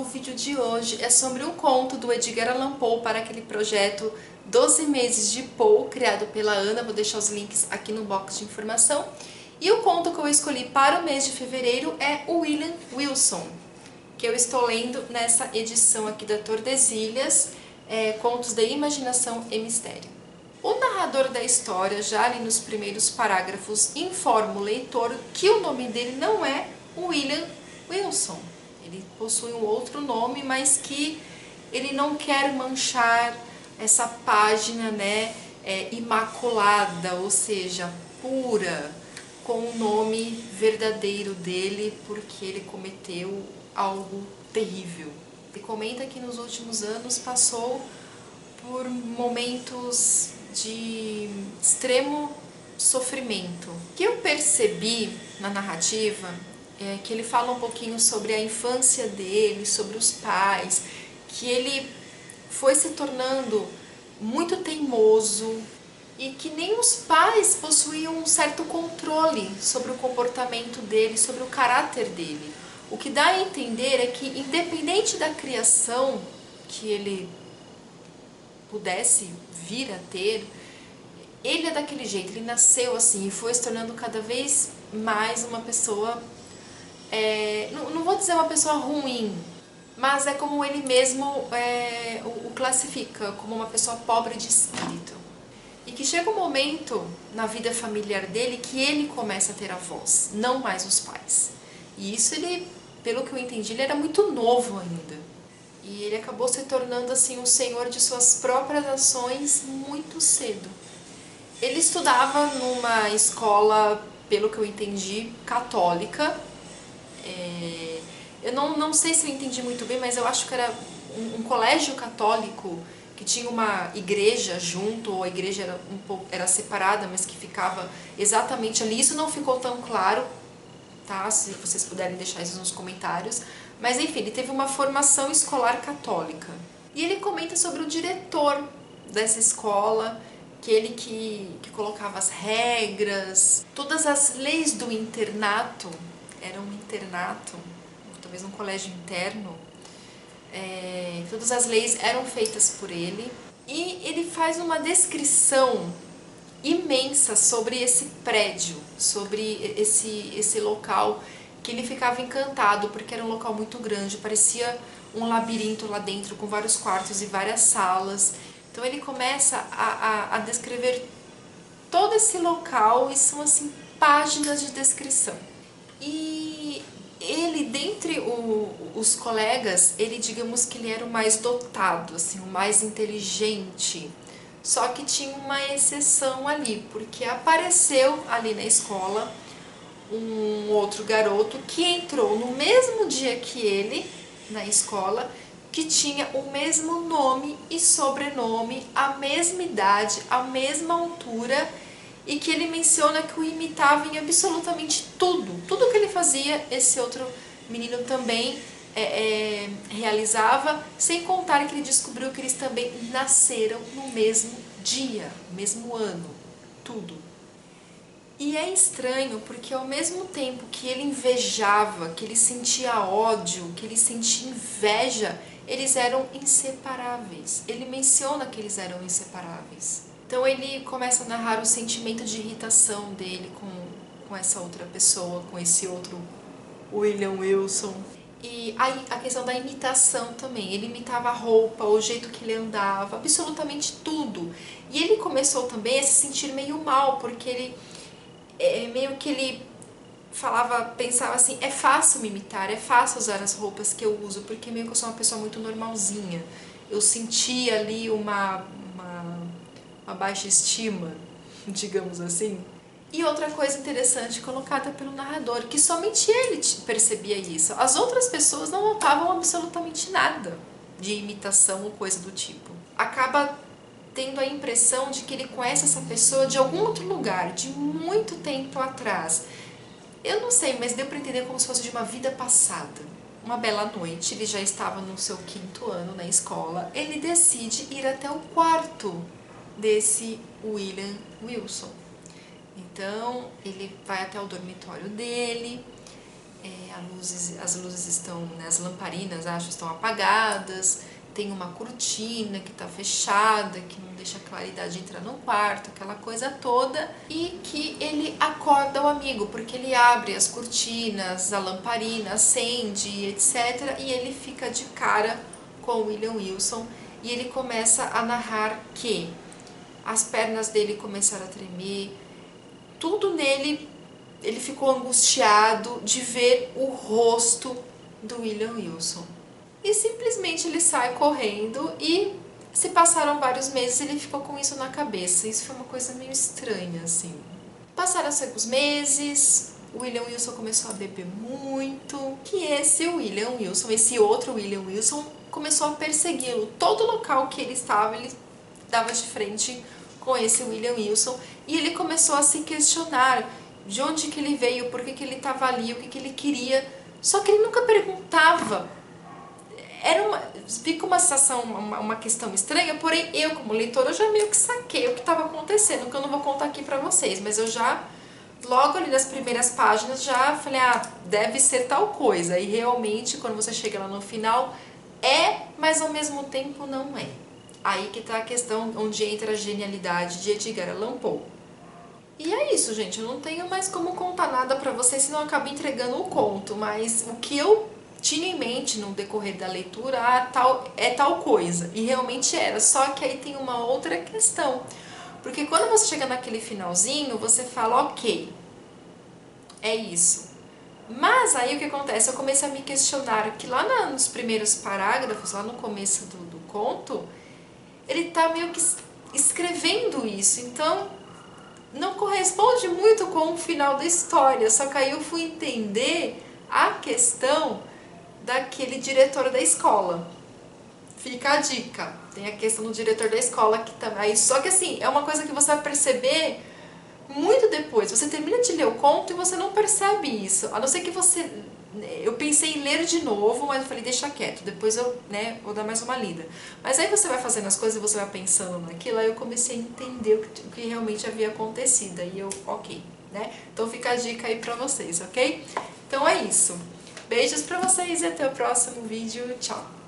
o vídeo de hoje é sobre um conto do Edgar Allan Poe para aquele projeto 12 Meses de Poe, criado pela Ana. Vou deixar os links aqui no box de informação. E o conto que eu escolhi para o mês de fevereiro é o William Wilson, que eu estou lendo nessa edição aqui da Tordesilhas, Contos de Imaginação e Mistério. O narrador da história, já ali nos primeiros parágrafos, informa o leitor que o nome dele não é William Wilson. Ele possui um outro nome, mas que ele não quer manchar essa página, imaculada, ou seja, pura, com o nome verdadeiro dele, porque ele cometeu algo terrível. Ele comenta que nos últimos anos passou por momentos de extremo sofrimento. O que eu percebi na narrativa é que ele fala um pouquinho sobre a infância dele, sobre os pais, que ele foi se tornando muito teimoso e que nem os pais possuíam um certo controle sobre o comportamento dele, sobre o caráter dele. O que dá a entender é que, independente da criação que ele pudesse vir a ter, ele é daquele jeito, ele nasceu assim e foi se tornando cada vez mais uma pessoa, não vou dizer uma pessoa ruim, mas é como ele mesmo o classifica, como uma pessoa pobre de espírito. E que chega um momento na vida familiar dele que ele começa a ter a voz, não mais os pais. E isso ele, pelo que eu entendi, ele era muito novo ainda. E ele acabou se tornando assim o senhor de suas próprias ações muito cedo. Ele estudava numa escola, pelo que eu entendi, católica. Eu não sei se eu entendi muito bem, mas eu acho que era um colégio católico que tinha uma igreja junto, ou a igreja era separada, mas que ficava exatamente ali. Isso não ficou tão claro, tá? Se vocês puderem deixar isso nos comentários. Mas enfim, ele teve uma formação escolar católica. E ele comenta sobre o diretor dessa escola, que colocava as regras, todas as leis do internato, era um internato, talvez um colégio interno, todas as leis eram feitas por ele. E ele faz uma descrição imensa sobre esse prédio, sobre esse local, que ele ficava encantado, porque era um local muito grande, parecia um labirinto lá dentro, com vários quartos e várias salas. Então ele começa a descrever todo esse local, e são assim páginas de descrição. E ele, dentre os colegas, ele, digamos que ele era o mais dotado, assim, o mais inteligente. Só que tinha uma exceção ali, porque apareceu ali na escola um outro garoto que entrou no mesmo dia que ele na escola, que tinha o mesmo nome e sobrenome, a mesma idade, a mesma altura, e que ele menciona que o imitava em absolutamente tudo. Tudo que ele fazia, esse outro menino também realizava, sem contar que ele descobriu que eles também nasceram no mesmo dia, mesmo ano, tudo. E é estranho porque ao mesmo tempo que ele invejava, que ele sentia ódio, que ele sentia inveja, eles eram inseparáveis. Ele menciona que eles eram inseparáveis. Então ele começa a narrar o sentimento de irritação dele com essa outra pessoa, com esse outro William Wilson. E aí a questão da imitação também. Ele imitava a roupa, o jeito que ele andava, absolutamente tudo. E ele começou também a se sentir meio mal, porque ele meio que ele pensava assim, é fácil me imitar, é fácil usar as roupas que eu uso, porque meio que eu sou uma pessoa muito normalzinha. Eu sentia ali uma baixa estima, digamos assim. E outra coisa interessante colocada pelo narrador, que somente ele percebia isso. As outras pessoas não notavam absolutamente nada de imitação ou coisa do tipo. Acaba tendo a impressão de que ele conhece essa pessoa de algum outro lugar, de muito tempo atrás. Eu não sei, mas deu para entender como se fosse de uma vida passada. Uma bela noite, ele já estava no seu 5º ano na escola, ele decide ir até o quarto desse William Wilson. Então, ele vai até o dormitório dele as luzes estão, né, as lamparinas, acho, estão apagadas, tem uma cortina que está fechada, que não deixa a claridade entrar no quarto, aquela coisa toda, e que ele acorda o amigo, porque ele abre as cortinas, a lamparina, acende, etc, e ele fica de cara com o William Wilson, e ele começa a narrar que as pernas dele começaram a tremer, tudo nele, ele ficou angustiado de ver o rosto do William Wilson. E simplesmente ele sai correndo e se passaram vários meses e ele ficou com isso na cabeça. Isso foi uma coisa meio estranha, assim. Passaram-se alguns meses, o William Wilson começou a beber muito, que esse William Wilson, esse outro William Wilson, começou a persegui-lo. Todo local que ele estava, ele dava de frente com esse William Wilson, e ele começou a se questionar de onde que ele veio, por que que ele estava ali, o que que ele queria, só que ele nunca perguntava. Fica uma sensação, uma questão estranha, porém eu como leitora já meio que saquei o que estava acontecendo, que eu não vou contar aqui pra vocês, mas eu já, logo ali nas primeiras páginas, já falei, deve ser tal coisa, e realmente quando você chega lá no final, mas ao mesmo tempo não é. Aí que tá a questão onde entra a genialidade de Edgar Allan Poe. E é isso, gente, eu não tenho mais como contar nada pra vocês, senão eu acabo entregando o conto, mas o que eu tinha em mente no decorrer da leitura, tal coisa, e realmente era, só que aí tem uma outra questão, porque quando você chega naquele finalzinho, você fala, ok, é isso. Mas aí o que acontece? Eu comecei a me questionar que lá nos primeiros parágrafos, lá no começo do conto, ele tá meio que escrevendo isso, então não corresponde muito com o final da história, só que aí eu fui entender a questão daquele diretor da escola. Fica a dica, tem a questão do diretor da escola que também, só que assim, é uma coisa que você vai perceber muito depois, você termina de ler o conto e você não percebe isso, a não ser que você, eu pensei em ler de novo, mas eu falei, deixa quieto, depois eu, vou dar mais uma lida. Mas aí você vai fazendo as coisas e você vai pensando naquilo, aí eu comecei a entender o que realmente havia acontecido, aí eu, ok, né? Então fica a dica aí pra vocês, ok? Então é isso. Beijos pra vocês e até o próximo vídeo. Tchau!